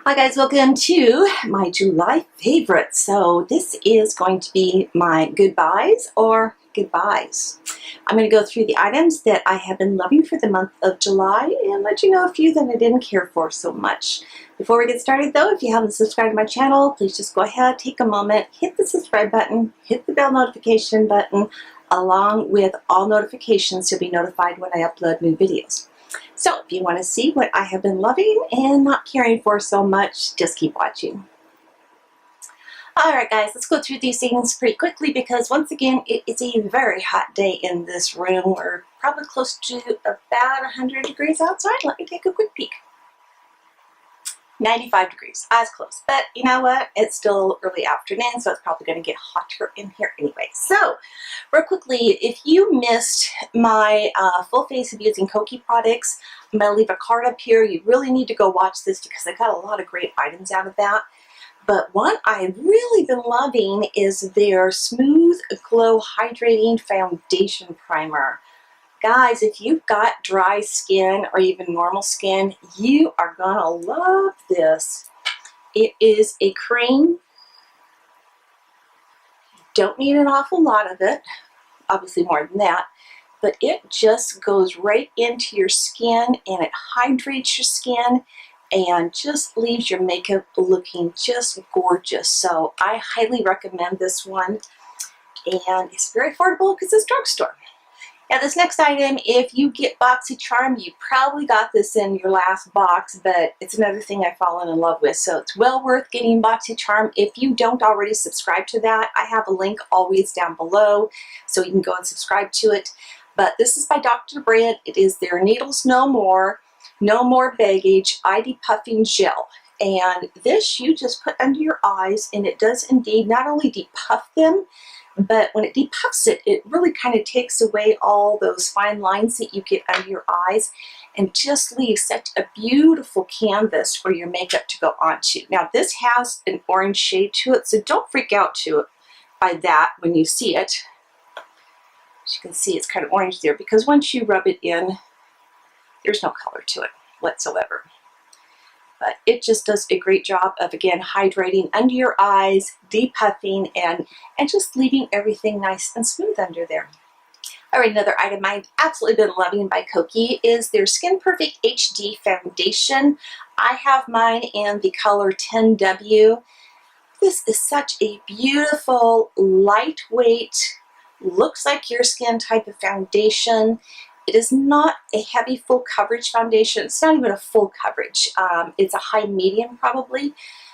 Hi guys, welcome to my July favorites. So this is going to be my goodbyes or goodbyes. I'm going to go through the items that I have been loving for the month of July and let you know a few that I didn't care for so much. Before we get started though, if you haven't subscribed to my channel, please just go ahead, take a moment, hit the subscribe button, hit the bell notification button, along with all notifications so you'll be notified when I upload new videos. So if you want to see what I have been loving and not caring for so much, just keep watching. Alright guys, let's go through these things pretty quickly because once again it is a very hot day in this room. We're probably close to about 100 degrees outside. Let me take a quick peek. 95 degrees, eyes closed. But you know what? It's still early afternoon, so it's probably going to get hotter in here anyway. So, real quickly, if you missed my full face of using Koki products, I'm going to leave a card up here. You really need to go watch this because I got a lot of great items out of that. But one I've really been loving is their Smooth Glow Hydrating Foundation Primer. Guys, if you've got dry skin or even normal skin, you are gonna love this. It is a cream. Don't need an awful lot of it, obviously more than that, but it just goes right into your skin and it hydrates your skin and just leaves your makeup looking just gorgeous. So I highly recommend this one, and it's very affordable because it's drugstore. Now this next item, if you get BOXYCHARM, you probably got this in your last box, but it's another thing I've fallen in love with. So it's well worth getting BOXYCHARM. If you don't already subscribe to that, I have a link always down below, so you can go and subscribe to it. But this is by Dr. Brandt. It is their Needles No More Baggage ID Puffing Gel. And this you just put under your eyes, and it does indeed not only depuff them, but when it depuffs it, it really kind of takes away all those fine lines that you get under your eyes and just leaves such a beautiful canvas for your makeup to go onto. Now this has an orange shade to it, so don't freak out by that when you see it. As you can see, it's kind of orange there because once you rub it in, there's no color to it whatsoever. But it just does a great job of, again, hydrating under your eyes, depuffing, and just leaving everything nice and smooth under there. All right, another item I've absolutely been loving by Koki is their Skin Perfect HD Foundation. I have mine in the color 10W. This is such a beautiful, lightweight, looks like your skin type of foundation. It is not a heavy full coverage foundation. It's not even a full coverage. It's a high medium probably,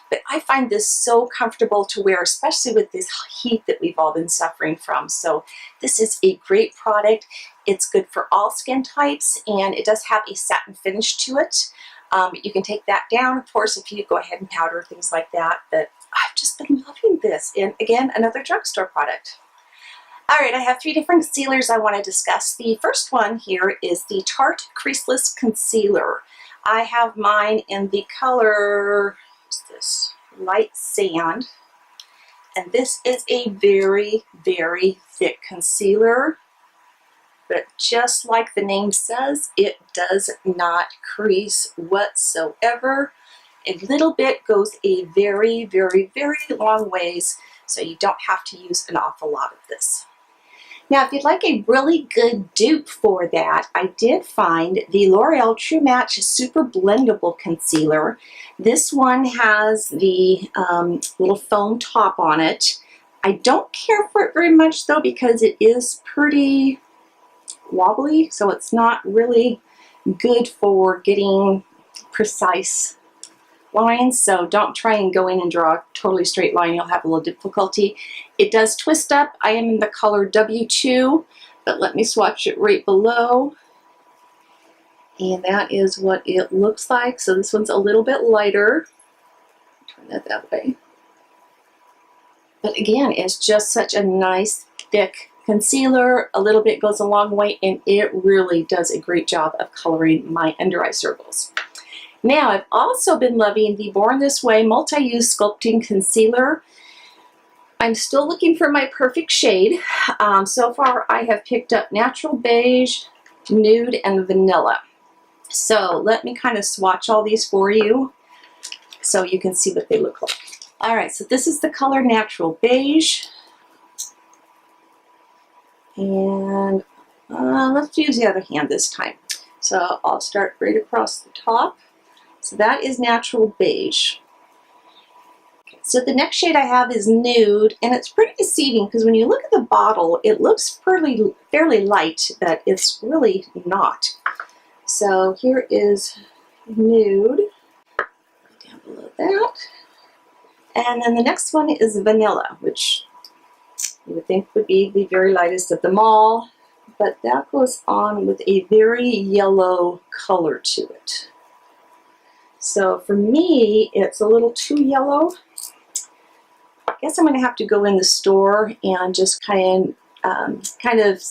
but I find this so comfortable to wear, especially with this heat that we've all been suffering from. So this is a great product. It's good for all skin types, and it does have a satin finish to it. You can take that down, of course, if you go ahead and powder, things like that. But I've just been loving this. And again, another drugstore product. Alright, I have three different concealers I want to discuss. The first one here is the Tarte Creaseless Concealer. I have mine in the color, what's this, Light Sand. And this is a very, very thick concealer. But just like the name says, it does not crease whatsoever. A little bit goes a very, very, very long ways, so you don't have to use an awful lot of this. Now, if you'd like a really good dupe for that, I did find the L'Oreal True Match Super Blendable Concealer. This one has the little foam top on it. I don't care for it very much though because it is pretty wobbly, so it's not really good for getting precise lines, so don't try and go in and draw a totally straight line. You'll have a little difficulty. It does twist up. I am in the color W2, but let me swatch it right below. And that is what it looks like. So this one's a little bit lighter. Turn that way. But again, it's just such a nice, thick concealer. A little bit goes a long way, and it really does a great job of coloring my under eye circles. Now, I've also been loving the Born This Way Multi-Use Sculpting Concealer. I'm still looking for my perfect shade. So far, I have picked up Natural Beige, Nude, and Vanilla. So let me kind of swatch all these for you. so you can see what they look like. All right, so this is the color Natural Beige. And let's use the other hand this time. So I'll start right across the top. So that is Natural Beige. Okay, so the next shade I have is Nude, and it's pretty deceiving because when you look at the bottle, it looks fairly light, but it's really not. So here is Nude, down below that. And then the next one is Vanilla, which you would think would be the very lightest of them all, but that goes on with a very yellow color to it. So for me, it's a little too yellow. I guess I'm going to have to go in the store and just kind of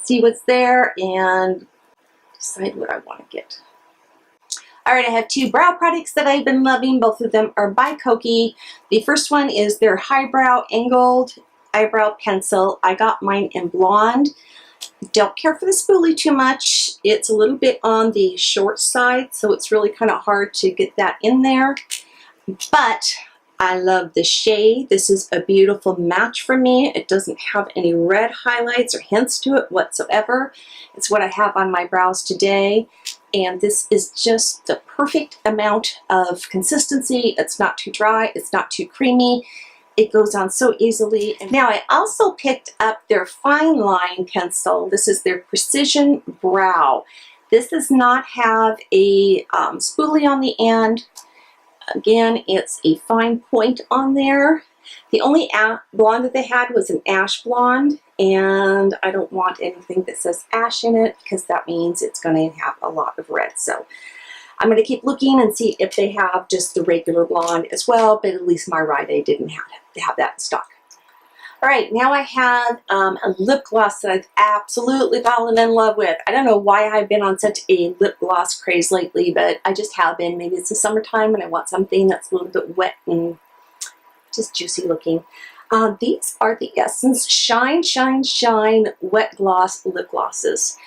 see what's there and decide what I want to get. All right, I have two brow products that I've been loving. Both of them are by Kokie. The first one is their Highbrow Angled Eyebrow Pencil. I got mine in blonde. Don't care for the spoolie too much. It's a little bit on the short side, so it's really kind of hard to get that in there. But I love the shade. This is a beautiful match for me. It doesn't have any red highlights or hints to it whatsoever. It's what I have on my brows today. And this is just the perfect amount of consistency. It's not too dry. It's not too creamy. It goes on so easily. And now I also picked up their Fine Line pencil. This is their Precision Brow. This does not have a spoolie on the end. Again, it's a fine point on there. The only blonde that they had was an ash blonde, and I don't want anything that says ash in it because that means it's going to have a lot of red. So I'm going to keep looking and see if they have just the regular blonde as well, but at least my Rite Aid didn't have that in stock. All right, now I have a lip gloss that I've absolutely fallen in love with. I don't know why I've been on such a lip gloss craze lately, but I just have been. Maybe it's the summertime and I want something that's a little bit wet and just juicy looking. These are the Essence Shine, Shine, Shine Wet Gloss Lip Glosses.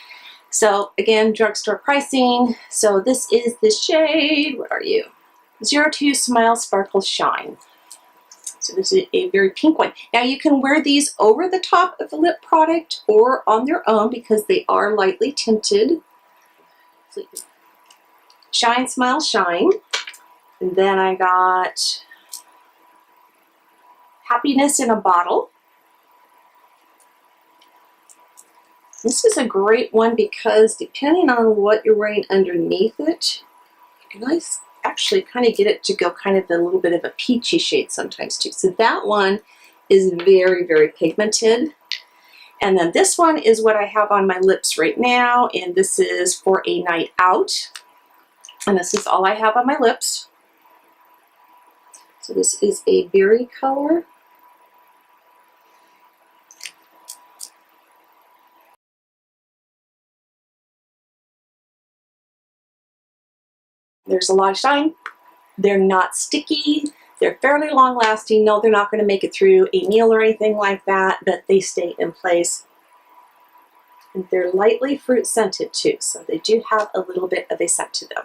So again, drugstore pricing. So this is the shade, what are you? 02 Smile Sparkle Shine. So this is a very pink one. Now you can wear these over the top of the lip product or on their own because they are lightly tinted. Shine, Smile, Shine. And then I got Happiness in a Bottle. This is a great one because depending on what you're wearing underneath it, you can actually kind of get it to go kind of a little bit of a peachy shade sometimes too. So that one is very, very pigmented. And then this one is what I have on my lips right now, and this is for a night out. And this is all I have on my lips. So this is a berry color. There's a lot of shine. They're not sticky. They're fairly long lasting. No, they're not going to make it through a meal or anything like that, but they stay in place. And they're lightly fruit scented too, so they do have a little bit of a scent to them.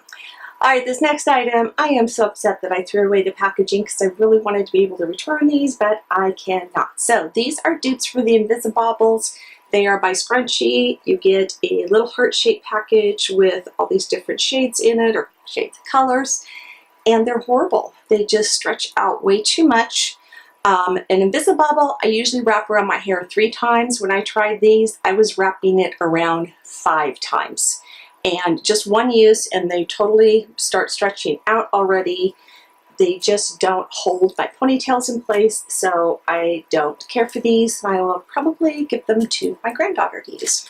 All right, this next item, I am so upset that I threw away the packaging because I really wanted to be able to return these, but I cannot. So these are dupes for the Invisibobbles. They are by Scunci. You get a little heart-shaped package with all these different shades in it, or shades of colors, and they're horrible. They just stretch out way too much. An Invisibobble, I usually wrap around my hair 3 times. When I tried these, I was wrapping it around 5 times. And just one use, and they totally start stretching out already. They just don't hold my ponytails in place, so I don't care for these. I will probably give them to my granddaughter to use.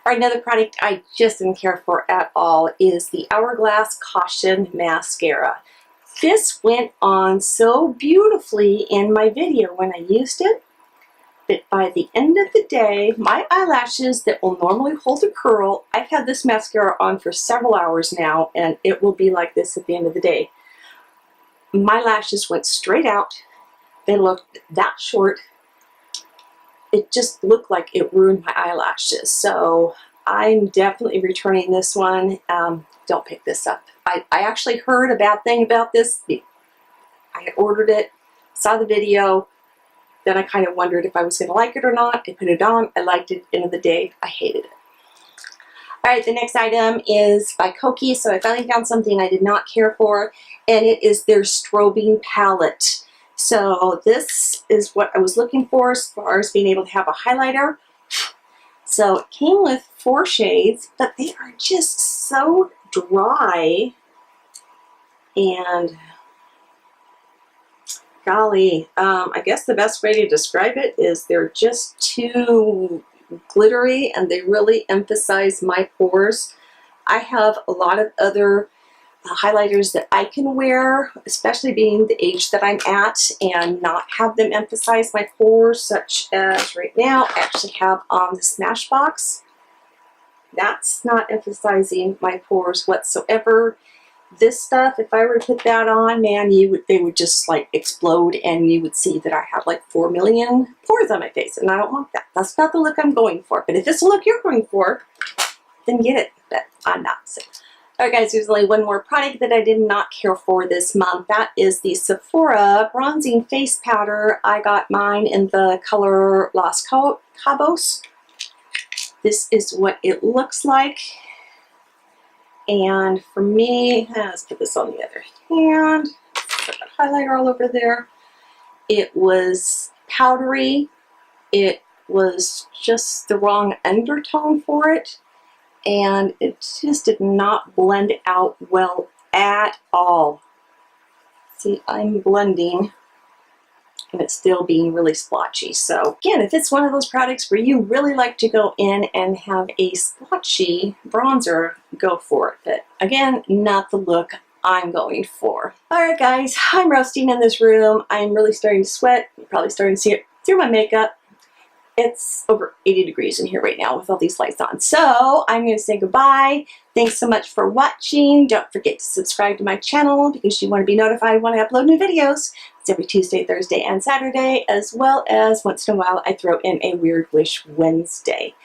All right, another product I just didn't care for at all is the Hourglass Caution Mascara. This went on so beautifully in my video when I used it, but by the end of the day, my eyelashes that will normally hold a curl, I've had this mascara on for several hours now, and it will be like this at the end of the day. My lashes went straight out. They looked that short. It just looked like it ruined my eyelashes. So I'm definitely returning this one. Don't pick this up. I actually heard a bad thing about this. I ordered it, saw the video, then I kind of wondered if I was going to like it or not. I put it on, I liked it. End of the day, I hated it. All right, the next item is by Koki. So I finally found something I did not care for, and it is their strobing palette. So this is what I was looking for as far as being able to have a highlighter. So it came with 4 shades, but they are just so dry, and golly, I guess the best way to describe it is they're just too glittery, and they really emphasize my pores. I have a lot of other highlighters that I can wear, especially being the age that I'm at, and not have them emphasize my pores, such as right now I actually have on the Smashbox. That's not emphasizing my pores whatsoever. This stuff, if I were to put that on, man, they would just like explode, and you would see that I have like 4 million pores on my face, and I don't want that. That's not the look I'm going for. But if it's the look you're going for, then get it. But I'm not. So. Alright guys, there's only one more product that I did not care for this month. That is the Sephora Bronzing Face Powder. I got mine in the color Los Cabos. This is what it looks like. And for me, let's put this on the other hand. Put that highlighter all over there. It was powdery. It was just the wrong undertone for it. And it just did not blend out well at all. See, I'm blending, and it's still being really splotchy. So again, if it's one of those products where you really like to go in and have a splotchy bronzer, go for it. But again, not the look I'm going for. All right guys, I'm roasting in this room. I'm really starting to sweat. You're probably starting to see it through my makeup. It's over 80 degrees in here right now with all these lights on. So I'm going to say goodbye. Thanks so much for watching. Don't forget to subscribe to my channel because you want to be notified when I upload new videos. It's every Tuesday, Thursday, and Saturday, as well as once in a while I throw in a Weird Wish Wednesday.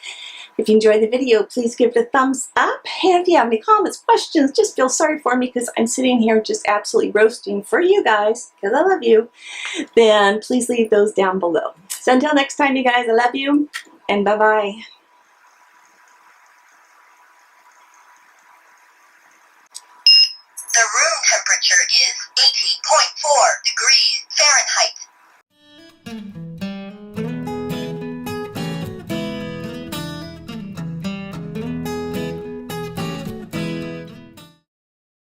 If you enjoyed the video, please give it a thumbs up. And if you have any comments, questions, just feel sorry for me because I'm sitting here just absolutely roasting for you guys because I love you. Then please leave those down below. So until next time, you guys, I love you, and bye-bye. The room temperature is 80.4 degrees Fahrenheit.